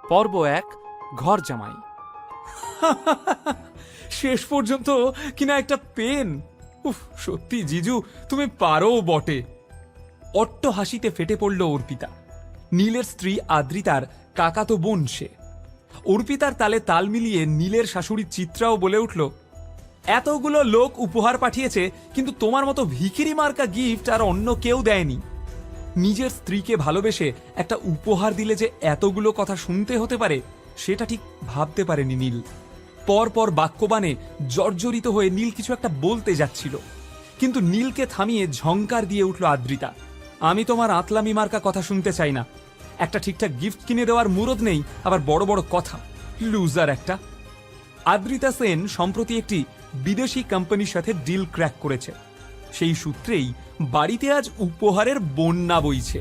পর্ব ১ ঘর জামাই। শেষ পর্যন্ত কিনা একটা পেন। উফ, সত্যি জিজু তুমি পারো বটে। অট্ট হাসিতে ফেটে পড়ল অর্পিতা। নীলের স্ত্রী আদ্রিতার কাকাতো বোন সে। অর্পিতার তালে তাল মিলিয়ে নীলের শাশুড়ি চিত্রাও বলে উঠল, এতগুলো লোক উপহার পাঠিয়েছে, কিন্তু তোমার মতো ভিখিরি মার্কা গিফট আর অন্য কেউ দেয়নি। নিজের স্ত্রীকে ভালোবেসে একটা উপহার দিলে যে এতগুলো কথা শুনতে হতে পারে সেটা ঠিক ভাবতে পারেনি নীল। পরপর বাক্যবাণে জর্জরিত হয়ে নীল কিছু একটা বলতে যাচ্ছিল, কিন্তু নীলকে থামিয়ে ঝংকার দিয়ে উঠল আদ্রিতা, আমি তোমার আতলামি মার্কা কথা শুনতে চাই না। একটা ঠিকঠাক গিফট কিনে দেওয়ার মুরদ নেই, আবার বড় বড় কথা, লুজার একটা। আদ্রিতা সেন সম্প্রতি একটি বিদেশি কোম্পানির সাথে ডিল ক্র্যাক করেছে। সেই সূত্রেই বাড়িতে আজ উপহারের বন্যা বইছে।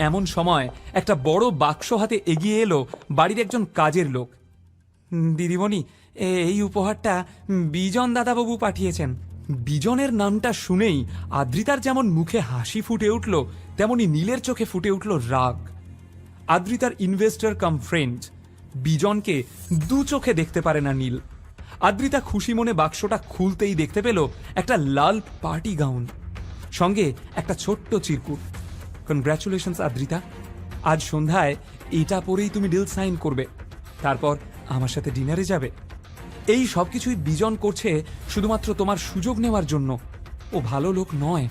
এমন সময় একটা বড় বাক্স হাতে এগিয়ে এলো বাড়ির একজন কাজের লোক। দিদিমণি, এই উপহারটা বিজন দাদাবাবু পাঠিয়েছেন। বিজনের নামটা শুনেই আদ্রিতার যেমন মুখে হাসি ফুটে উঠল, তেমনি নীলের চোখে ফুটে উঠল রাগ। আদ্রিতার ইনভেস্টর কাম ফ্রেন্ড বিজনকে দু চোখে দেখতে পারে না নীল। আদ্রিতা খুশি মনে বাক্সটা খুলতেই দেখতে পেল একটা লাল পার্টি গাউন, সঙ্গে একটা ছোট্ট চিরকুট। কনগ্রাচুলেশনস আদ্রিতা, আজ সন্ধ্যায় এটা পরেই তুমি ডিল সাইন করবে, তারপর আমার সাথে ডিনারে যাবে। এই সবকিছুই বিজন করছে শুধুমাত্র তোমার সুযোগ নেওয়ার জন্য। ও ভালো লোক নয়।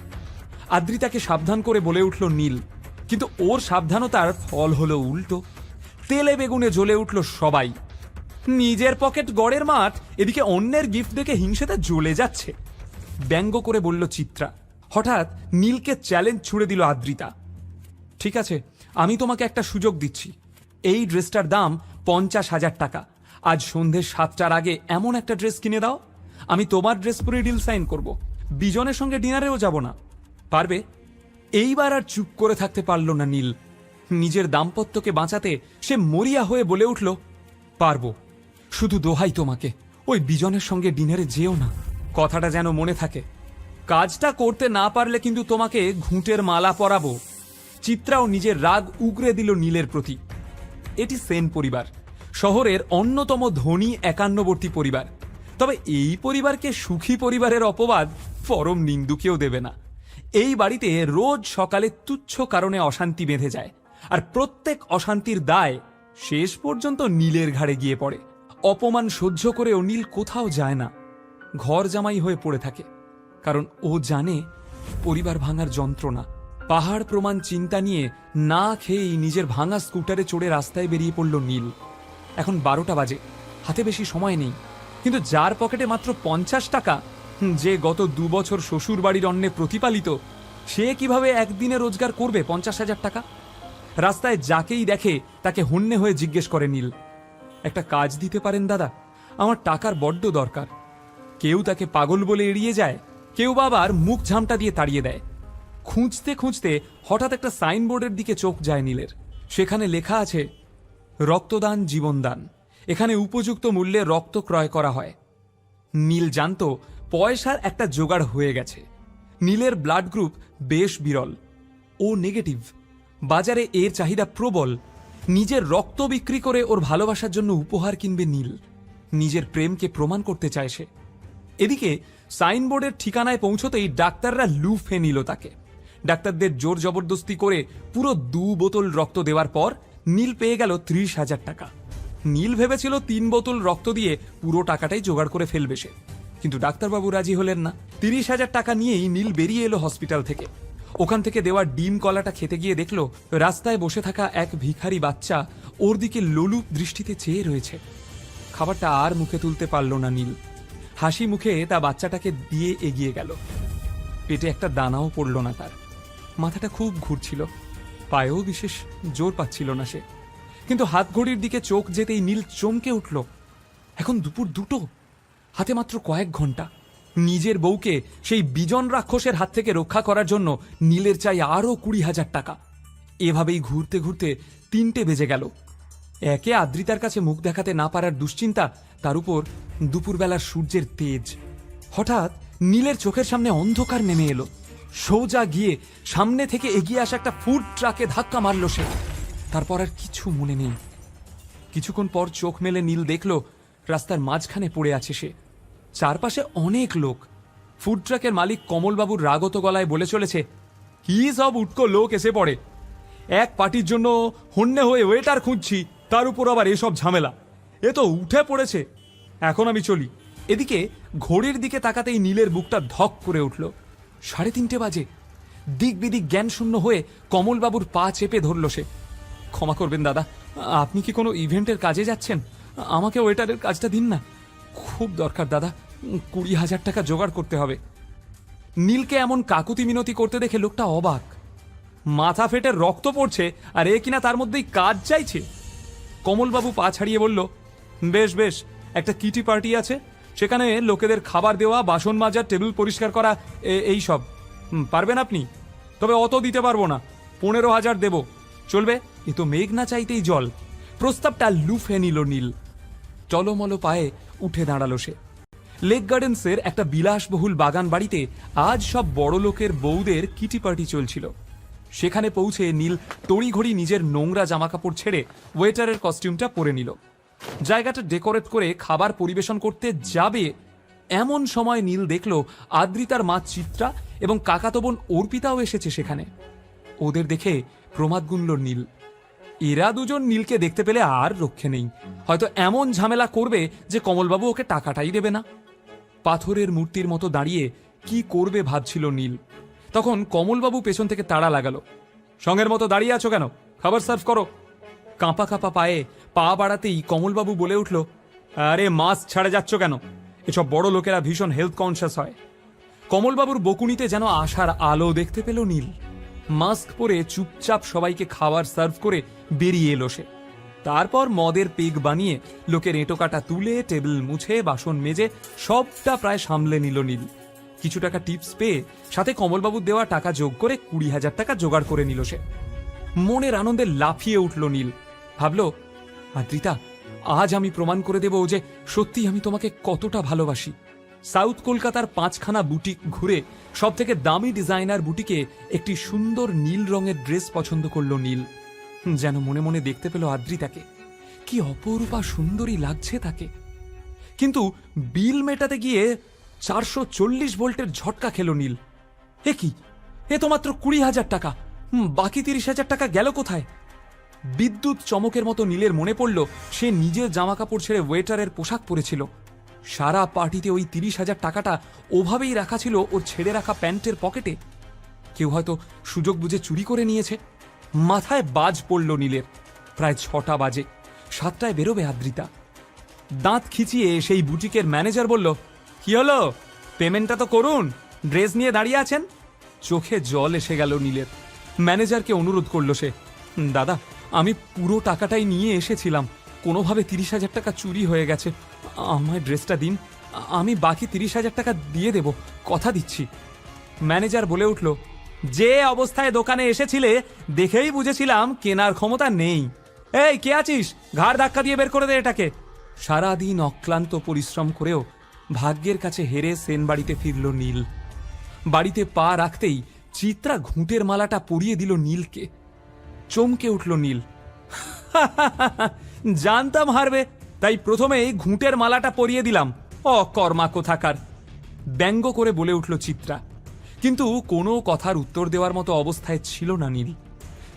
আদ্রিতাকে সাবধান করে বলে উঠল নীল, কিন্তু ওর সাবধানতার ফল হলো উল্টো। তেলে বেগুনে জ্বলে উঠল সবাই। নিজের পকেট গড়ের মাঠ, এদিকে অন্যের গিফট দেখে হিংসেতে জ্বলে যাচ্ছে। ব্যঙ্গ করে বলল চিত্রা। হঠাৎ নীলকে চ্যালেঞ্জ ছুড়ে দিল আদ্রিতা। ঠিক আছে, আমি তোমাকে একটা সুযোগ দিচ্ছি। এই ড্রেসটার দাম 50,000 টাকা। আজ সন্ধে 7টার আগে এমন একটা ড্রেস কিনে দাও, আমি তোমার ড্রেস পরে ডিল সাইন করব, বিজনের সঙ্গে ডিনারেও যাব না। পারবে? এইবার আর চুপ করে থাকতে পারল না নীল। নিজের দাম্পত্যকে বাঁচাতে সে মরিয়া হয়ে বলে উঠল, পারবো, শুধু দোহাই তোমাকে, ওই বিজনের সঙ্গে ডিনারে যেও না। কথাটা যেন মনে থাকে। কাজটা করতে না পারলে কিন্তু তোমাকে ঘুঁটের মালা পরাবো। চিত্রাও নিজের রাগ উগরে দিল নীলের প্রতি। এটি সেন পরিবার, শহরের অন্যতম ধনী একান্নবর্তী পরিবার। তবে এই পরিবারকে সুখী পরিবারের অপবাদ পরম নিন্দুকেও দেবে না। এই বাড়িতে রোজ সকালে তুচ্ছ কারণে অশান্তি বেঁধে যায়, আর প্রত্যেক অশান্তির দায় শেষ পর্যন্ত নীলের ঘাড়ে গিয়ে পড়ে। অপমান সহ্য করেও নীল কোথাও যায় না, ঘর জামাই হয়ে পড়ে থাকে। কারণ ও জানে পরিবার ভাঙার যন্ত্রণা। পাহাড় প্রমাণ চিন্তা নিয়ে না খেয়েই নিজের ভাঙা স্কুটারে চড়ে রাস্তায় বেরিয়ে পড়ল নীল। এখন 12টা বাজে, হাতে বেশি সময় নেই, কিন্তু যার পকেটে মাত্র 50 টাকা, যে গত 2 বছর শ্বশুর বাড়ির অন্নে প্রতিপালিত, সে কিভাবে একদিনে রোজগার করবে 50,000 টাকা? রাস্তায় যাকেই দেখে তাকে হন্যে হয়ে জিজ্ঞেস করে নীল, একটা কাজ দিতে পারেন দাদা, আমার টাকার বড্ড দরকার। কেউ তাকে পাগল বলে এড়িয়ে যায়, কেউ বা আবার মুখ ঝামটা দিয়ে তাড়িয়ে দেয়। খুঁজতে খুঁজতে হঠাৎ একটা সাইনবোর্ডের দিকে চোখ যায় নীলের। সেখানে লেখা আছে, রক্তদান জীবনদান। এখানে উপযুক্ত মূল্যে রক্ত ক্রয় করা হয়। নীল জানত পয়সার একটা জোগাড় হয়ে গেছে। নীলের ব্লাড গ্রুপ বেশ বিরল, ও নেগেটিভ। বাজারে এর চাহিদা প্রবল। নিজের রক্ত বিক্রি করে ওর ভালোবাসার জন্য উপহার কিনবে নীল। নিজের প্রেমকে প্রমাণ করতে চায় সে। এদিকে সাইনবোর্ডের ঠিকানায় পৌঁছতেই ডাক্তাররা লুফে নিল তাকে। ডাক্তারদের জোর জবরদস্তি করে পুরো 2 বোতল রক্ত দেওয়ার পর নীল পেয়ে গেল 30,000 টাকা। নীল ভেবেছিল 3 বোতল রক্ত দিয়ে পুরো টাকাটাই জোগাড় করে ফেলবে সে, কিন্তু ডাক্তারবাবু রাজি হলেন না। 30,000 টাকা নিয়েই নীল বেরিয়ে এলো হসপিটাল থেকে। ওখান থেকে দেওয়া ডিম কলাটা খেতে গিয়ে দেখল রাস্তায় বসে থাকা এক ভিখারি বাচ্চা ওর দিকে লোলুপ দৃষ্টিতে চেয়ে রয়েছে। খাবারটা আর মুখে তুলতে পারল না নীল। হাসি মুখে তা বাচ্চাটাকে দিয়ে এগিয়ে গেল। পেটে একটা দানাও পড়ল না তার। মাথাটা খুব ঘুরছিল, পায়েও বিশেষ জোর পাচ্ছিল না সে। কিন্তু হাত ঘড়ির দিকে চোখ যেতেই নীল চমকে উঠল। এখন দুপুর 2টো, হাতে মাত্র কয়েক ঘন্টা। নিজের বউকে সেই বিজন রাক্ষসের হাত থেকে রক্ষা করার জন্য নীলের চাই আরও 20,000 টাকা। এভাবেই ঘুরতে ঘুরতে 3টে বেজে গেল। একে আদ্রিতার কাছে মুখ দেখাতে না পারার দুশ্চিন্তা, তার উপর দুপুরবেলার সূর্যের তেজ। হঠাৎ নীলের চোখের সামনে অন্ধকার নেমে এলো। সোজা গিয়ে সামনে থেকে এগিয়ে আসা একটা ফুড ট্রাকে ধাক্কা মারল সে। তারপর আর কিছু মনে নেই। কিছুক্ষণ পর চোখ মেলে নীল দেখল রাস্তার মাঝখানে পড়ে আছে সে। চারপাশে অনেক লোক। ফুড ট্রাকের মালিক কমলবাবুর রাগত গলায় বলে চলেছে, কি সব উটকো লোক এসে পড়ে, এক পার্টির জন্য হন্যে হয়ে ওয়েটার খুঁজছি, তার উপর আবার এসব ঝামেলা, এ তো উঠে পড়েছে, এখন আমি চলি। এদিকে ঘড়ির দিকে তাকাতেই নীলের বুকটা ধক করে উঠল। 3:30 বাজে। দিক বিদিক জ্ঞান শূন্য হয়ে কমলবাবুর পা চেপে ধরল সে। ক্ষমা করবেন দাদা, আপনি কি কোনো ইভেন্টের কাজে যাচ্ছেন? আমাকে ওয়েটারের কাজটা দিন না, খুব দরকার দাদা, 20,000 টাকা জোগাড় করতে হবে। নীলকে এমন কাকুতি মিনতি করতে দেখে লোকটা অবাক। মাথা ফেটে রক্ত পড়ছে আর এ কিনা তার মধ্যেই কাজ চাইছে। কমলবাবু পা ছাড়িয়ে বলল, বেশ বেশ, একটা কিটি পার্টি আছে, সেখানে লোকেদের খাবার দেওয়া, বাসন মাজা, টেবিল পরিষ্কার করা, এই সব পারবেন আপনি? তবে অত দিতে পারবো না, 15,000 দেব, চলবে? এ তো মেঘ না চাইতেই জল। প্রস্তাবটা লুফে নিল নীল। টলমল পায়ে উঠে দাঁড়ালো সে। লেক গার্ডেন্সের একটা বিলাসবহুল বাগান বাড়িতে আজ সব বড় লোকের বউদের কিটি পার্টি চলছিল। সেখানে পৌঁছে নীল তড়িঘড়ি নিজের নোংরা জামাকাপড় ছেড়ে ওয়েটারের কস্টিউমটা পরে নিল। জায়গাটা ডেকোরেট করে খাবার পরিবেশন করতে যাবে এমন সময় নীল দেখল আদ্রিতার মা চিত্রা এবং কাকাতো বোন অর্পিতাও এসেছে সেখানে। ওদের দেখে প্রমাদ গুনল নীল। এরা দুজন নীলকে দেখতে পেলে আর রক্ষে নেই, হয়তো এমন ঝামেলা করবে যে কমলবাবু ওকে টাকাটাই দেবে না। পাথরের মূর্তির মতো দাঁড়িয়ে কি করবে ভাবছিল নীল। তখন কমলবাবু পেছন থেকে তাড়া লাগালো, সঙ্গের মতো দাঁড়িয়ে আছো কেন, খাবার সার্ভ করো। কাঁপা কাঁপা পায়ে পা বাড়াতেই কমলবাবু বলে উঠল, আরে মাস্ক ছাড়ে যাচ্ছ কেন, এসব বড় লোকেরা ভীষণ হেলথ কনসিয়াস হয়। কমলবাবুর বকুনিতে যেন আশার আলো দেখতে পেল নীল। মাস্ক পরে চুপচাপ সবাইকে খাবার সার্ভ করে বেরিয়ে এলো সে। তারপর মদের পেগ বানিয়ে লোকের এঁটো কাটা তুলে, টেবিল মুছে, বাসন মেজে সবটা প্রায় সামলে নিল নীল। কিছু টাকা টিপস পেয়ে সাথে কমলবাবুর দেওয়া টাকা যোগ করে 20,000 টাকা জোগাড় করে নিল সে। মনের আনন্দে লাফিয়ে উঠল নীল। ভাবল, আদ্রিতা, আজ আমি প্রমাণ করে দেব যে সত্যি আমি তোমাকে কতটা ভালোবাসি। সাউথ কলকাতার 5খানা বুটিক ঘুরে সব থেকে দামি ডিজাইনার বুটিকে একটি সুন্দর নীল রঙের ড্রেস পছন্দ করল নীল। যেন মনে মনে দেখতে পেল আদ্রিতাকে, কি অপরূপা সুন্দরী লাগছে তাকে। কিন্তু বিল মেটাতে গিয়ে 440 ভোল্টের ঝটকা খেল নীল। এ কি, এ তো মাত্র 20,000 টাকা, বাকি 30,000 টাকা গেল কোথায়? বিদ্যুৎ চমকের মতো নীলের মনে পড়ল সে নিজের জামাকাপড় ছেড়ে ওয়েটারের পোশাক পরেছিল। সারা পার্টিতে ওই 30,000 টাকাটা ওভাবেই রাখা ছিল ওর ছেড়ে রাখা প্যান্টের পকেটে। কেউ হয়তো সুযোগ বুঝে চুরি করে নিয়েছে। মাথায় বাজ পড়ল নীলের। প্রায় 6টা বাজে, 7টায় বেরোবে আদ্রিতা। দাঁত খিচিয়ে সেই বুটিকের ম্যানেজার বলল, কি হলো, পেমেন্টটা তো করুন, ড্রেস নিয়ে দাঁড়িয়ে আছেন। চোখে জল এসে গেল নীলের। ম্যানেজারকে অনুরোধ করল সে, দাদা, আমি পুরো টাকাটাই নিয়ে এসেছিলাম, কোনোভাবে 30,000 টাকা চুরি হয়ে গেছে, আমায় ড্রেসটা দিন, আমি বাকি 30,000 টাকা দিয়ে দেব, কথা দিচ্ছি। ম্যানেজার বলে উঠল, যে অবস্থায় দোকানে এসেছিলে দেখেই বুঝেছিলাম কেনার ক্ষমতা নেই। এই কে আছিস, ঘাড় ধাক্কা দিয়ে বের করে দে এটাকে। সারাদিন অক্লান্ত পরিশ্রম করেও ভাগ্যের কাছে হেরে সেন বাড়িতে ফিরল নীল। বাড়িতে পা রাখতেই চিত্রা ঘুঁটের মালাটা পরিয়ে দিল নীলকে। চমকে উঠল নীল। জানতাম হারবে, তাই প্রথমেই ঘুঁটের মালাটা পরিয়ে দিলাম, অকর্মা কোথাকার। ব্যঙ্গ করে বলে উঠল চিত্রা। কিন্তু কোনো কথার উত্তর দেওয়ার মতো অবস্থায় ছিল না নীল।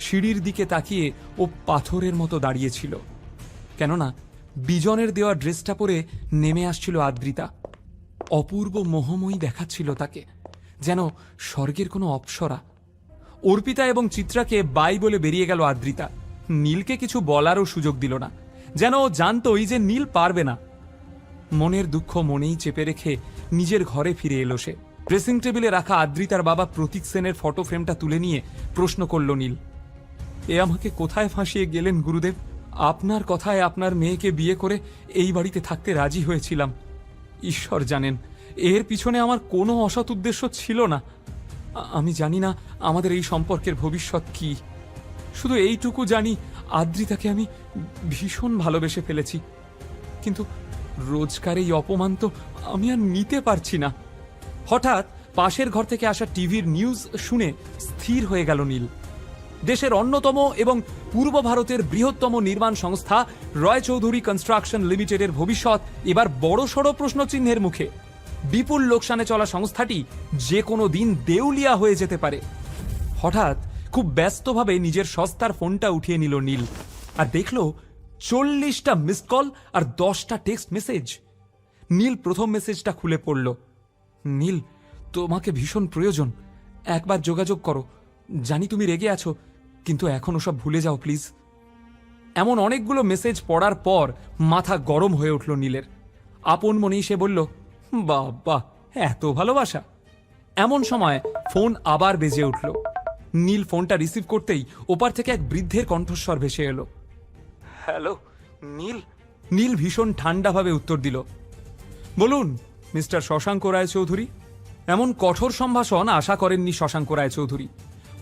সিঁড়ির দিকে তাকিয়ে ও পাথরের মতো দাঁড়িয়েছিল। কেননা বিজনের দেওয়া ড্রেসটা পরে নেমে আসছিল আদ্রিতা। অপূর্ব মোহময়ী দেখাচ্ছিল তাকে, যেন স্বর্গের কোনো অপ্সরা। অর্পিতা এবং চিত্রাকে বাই বলে বেরিয়ে গেল আদ্রিতা। নীলকে কিছু বলারও সুযোগ দিল না, যেন জানতই যে নীল পারবে না। মনের দুঃখ মনেই চেপে রেখে নিজের ঘরে ফিরে এলো সে। ড্রেসিং টেবিলে রাখা আদ্রিতার বাবা প্রতীক সেনের ফটো ফ্রেমটা তুলে নিয়ে প্রশ্ন করল নীল, এ আমাকে কোথায় ফাঁসিয়ে গেলেন গুরুদেব? আপনার কথায় আপনার মেয়েকে বিয়ে করে এই বাড়িতে থাকতে রাজি হয়েছিলাম। ঈশ্বর জানেন, এর পিছনে আমার কোনো অসৎ উদ্দেশ্য ছিল না। আমি জানি না আমাদের এই সম্পর্কের ভবিষ্যৎ কি, শুধু এইটুকু জানি আদ্রিতাকে আমি ভীষণ ভালোবেসে ফেলেছি। কিন্তু রোজকার এই অপমান তো আমি আর নিতে পারছি না। হঠাৎ পাশের ঘর থেকে আসা টিভির নিউজ শুনে স্থির হয়ে গেল নীল। দেশের অন্যতম এবং পূর্ব ভারতের বৃহত্তম নির্মাণ সংস্থা রয় চৌধুরী কনস্ট্রাকশন লিমিটেডের ভবিষ্যৎ এবার বড়সড় প্রশ্নচিহ্নের মুখে। বিপুল লোকসানে চলা সংস্থাটি যে কোনো দিন দেউলিয়া হয়ে যেতে পারে। হঠাৎ খুব ব্যস্তভাবে নিজের সস্তার ফোনটা উঠিয়ে নিল নীল, আর দেখল 40টা মিসড কল আর 10টা টেক্সট মেসেজ। নীল প্রথম মেসেজটা খুলে পড়ল। নীল, তোমাকে ভীষণ প্রয়োজন, একবার যোগাযোগ করো। জানি তুমি রেগে আছো, কিন্তু এখন ওসব ভুলে যাও প্লিজ। এমন অনেকগুলো মেসেজ পড়ার পর মাথা গরম হয়ে উঠল নীলের। আপন মনেই সে বলল, বাবা, এত ভালোবাসা। এমন সময় ফোন আবার বেজে উঠল। নীল ফোনটা রিসিভ করতেই ওপার থেকে এক বৃদ্ধের কণ্ঠস্বর ভেসে এলো। হ্যালো নীল। নীল ভীষণ ঠান্ডাভাবে উত্তর দিল, বলুন মিস্টার শশাঙ্ক রায়চৌধুরী। এমন কঠোর সম্ভাষণ আশা করেননি শশাঙ্ক রায়চৌধুরী।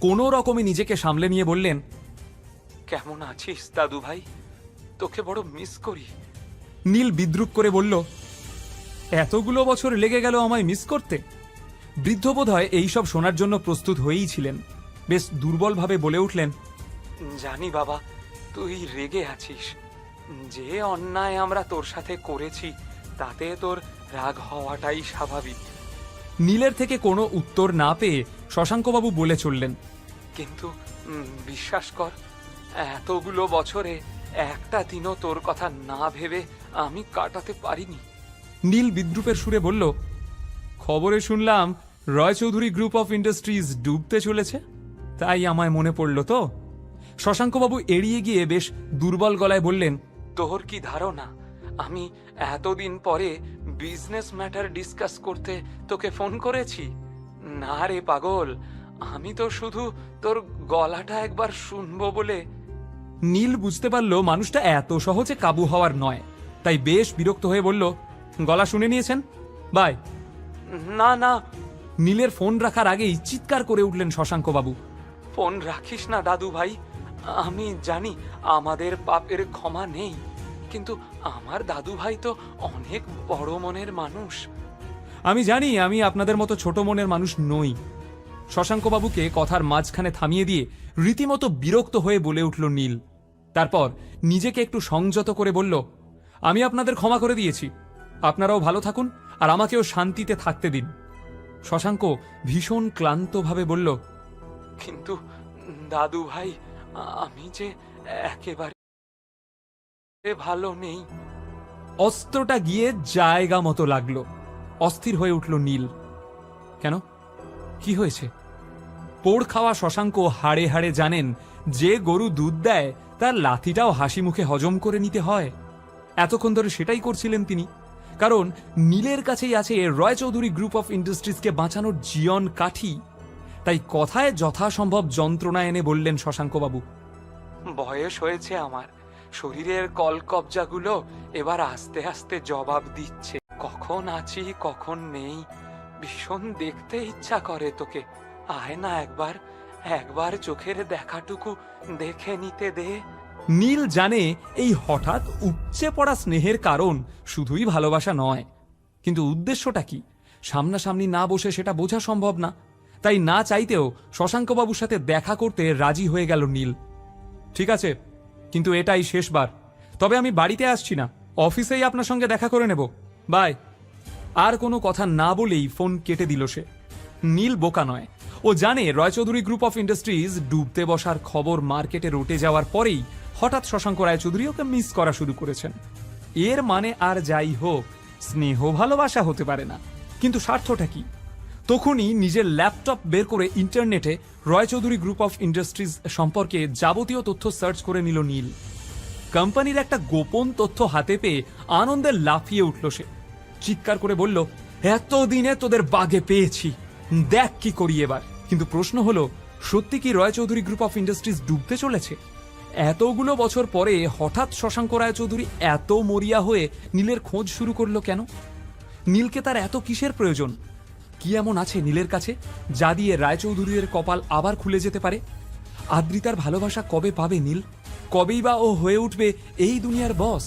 কোনো রকমে নিজেকে সামলে নিয়ে বললেন, কেমন আছিস দাদু ভাই? তোকে বড় মিস করি। নীল বিদ্রুপ করে বলল, এতগুলো বছর লেগে গেল আমায় মিস করতে? বৃদ্ধ বোধহয় এইসব শোনার জন্য প্রস্তুত হয়েই ছিলেন। বেশ দুর্বলভাবে বলে উঠলেন, জানি বাবা, তুই রেগে আছিস। যে অন্যায় আমরা তোর সাথে করেছি তাতে তোর রাগ হওয়াটাই স্বাভাবিক। নীলের থেকে কোনো উত্তর না পেয়ে শশাঙ্কবাবু বলে চললেন, কিন্তু বিশ্বাস কর, এতগুলো বছরে একটা দিনও তোর কথা না ভেবে আমি কাটাতে পারিনি। নীল বিদ্রুপের সুরে বলল, খবরে শুনলাম রয় চৌধুরী গ্রুপ অফ ইন্ডাস্ট্রিজ ডুবতে চলেছে, তাই আমায় মনে পড়ল তো। শশাঙ্কবাবু এড়িয়ে গিয়ে বেশ দুর্বল গলায় বললেন, তোর কি ধারণা আমি এতদিন পরে বিজনেস ম্যাটার ডিসকাস করতে তোকে ফোন করেছি? না রে পাগল, আমি তো শুধু তোর গলাটা একবার শুনবো বলে। নীল বুঝতে পারল মানুষটা এত সহজে কাবু হওয়ার নয়, তাই বেশ বিরক্ত হয়ে বলল, গলা শুনে নিয়েছেন, বাই। না না। নীলের ফোন রাখার আগেই চিৎকার করে উঠলেন শশাঙ্কবাবু, ফোন রাখিস না দাদু ভাই। আমি জানি আমাদের পাপের ক্ষমা নেই, কিন্তু আমার দাদু ভাই তো অনেক বড় মনের মানুষ। আমি জানি আমি আপনাদের মতো ছোট মনের মানুষ নই। শশাঙ্কবাবুকে কথার মাঝখানে থামিয়ে দিয়ে রীতিমতো বিরক্ত হয়ে বলে উঠল নীল। তারপর নিজেকে একটু সংযত করে বলল, আমি আপনাদের ক্ষমা করে দিয়েছি, আপনারাও ভালো থাকুন আর আমাকেও শান্তিতে থাকতে দিন। শশাঙ্ক ভীষণ ক্লান্তভাবে বলল, কিন্তু দাদু ভাই, আমি যে একেবারে ভালো নেই। অস্ত্রটা গিয়ে জায়গা মতো লাগলো। অস্থির হয়ে উঠল নীল। কেন, কি হয়েছে? পোড় খাওয়া শশাঙ্ক হাড়ে হাড়ে জানেন যে গরু দুধ দেয় তার লাথিটাও হাসি মুখে হজম করে নিতে হয়। এতক্ষণ ধরে সেটাই করছিলেন তিনি, কারণ নীলের কাছেই আছে রয় চৌধুরী গ্রুপ অফ ইন্ডাস্ট্রিজকে বাঁচানোর জীবন কাঠি। তাই কথায় যথাসম্ভব যন্ত্রণা এনে বললেন শশাঙ্কবাবু, বয়স হয়েছে আমার, শরীরের কলকবজাগুলো এবার আস্তে আস্তে জবাব দিচ্ছে। কখন আছি কখন নেই ভীষণ দেখতে ইচ্ছা করে তোকে। আয় না একবার, একবার চোখের দেখাটুকু দেখে নিতে দে। নীল জানে এই হঠাৎ উপচে পড়া স্নেহের কারণ শুধুই ভালোবাসা নয়, কিন্তু উদ্দেশ্যটা কি সামনাসামনি না বসে সেটা বোঝা সম্ভব না। তাই না চাইতেও শশাঙ্কবাবুর সাথে দেখা করতে রাজি হয়ে গেল নীল। ঠিক আছে, কিন্তু এটাই শেষবার। তবে আমি বাড়িতে আসছি না, অফিসেই আপনার সঙ্গে দেখা করে নেব, বাই। আর কোনো কথা না বলেই ফোন কেটে দিল সে। নীল বোকা নয়, ও জানে রয়চৌধুরী গ্রুপ অফ ইন্ডাস্ট্রিজ ডুবতে বসার খবর মার্কেটে রটে যাওয়ার পরেই হঠাৎ শশাঙ্ক রায়চৌধুরী ওকে মিস করা শুরু করেছেন। এর মানে আর যাই হোক, স্নেহ ভালোবাসা হতে পারে না, কিন্তু স্বার্থটা কি? তখনই নিজের ল্যাপটপ বের করে ইন্টারনেটে রয়চৌধুরী গ্রুপ অফ ইন্ডাস্ট্রিজ সম্পর্কে যাবতীয় তথ্য সার্চ করে নিল নীল। কোম্পানির একটা গোপন তথ্য হাতে পেয়ে আনন্দে লাফিয়ে উঠল সে। চিৎকার করে বলল, এতদিনে তোদের বাগে পেয়েছি, দেখ কি করি এবার। কিন্তু প্রশ্ন হলো, সত্যি কি রয়চৌধুরী গ্রুপ অফ ইন্ডাস্ট্রিজ ডুবতে চলেছে? এতগুলো বছর পরে হঠাৎ শশাঙ্ক রায়চৌধুরী এত মরিয়া হয়ে নীলের খোঁজ শুরু করলো কেন? নীলকে তার এত কিসের প্রয়োজন? কি এমন আছে নীলের কাছে যা দিয়ে রায়চৌধুরীর কপাল আবার খুলে যেতে পারে? আদ্রিতার ভালোবাসা কবে পাবে নীল? কবেই বা ও হয়ে উঠবে এই দুনিয়ার বস?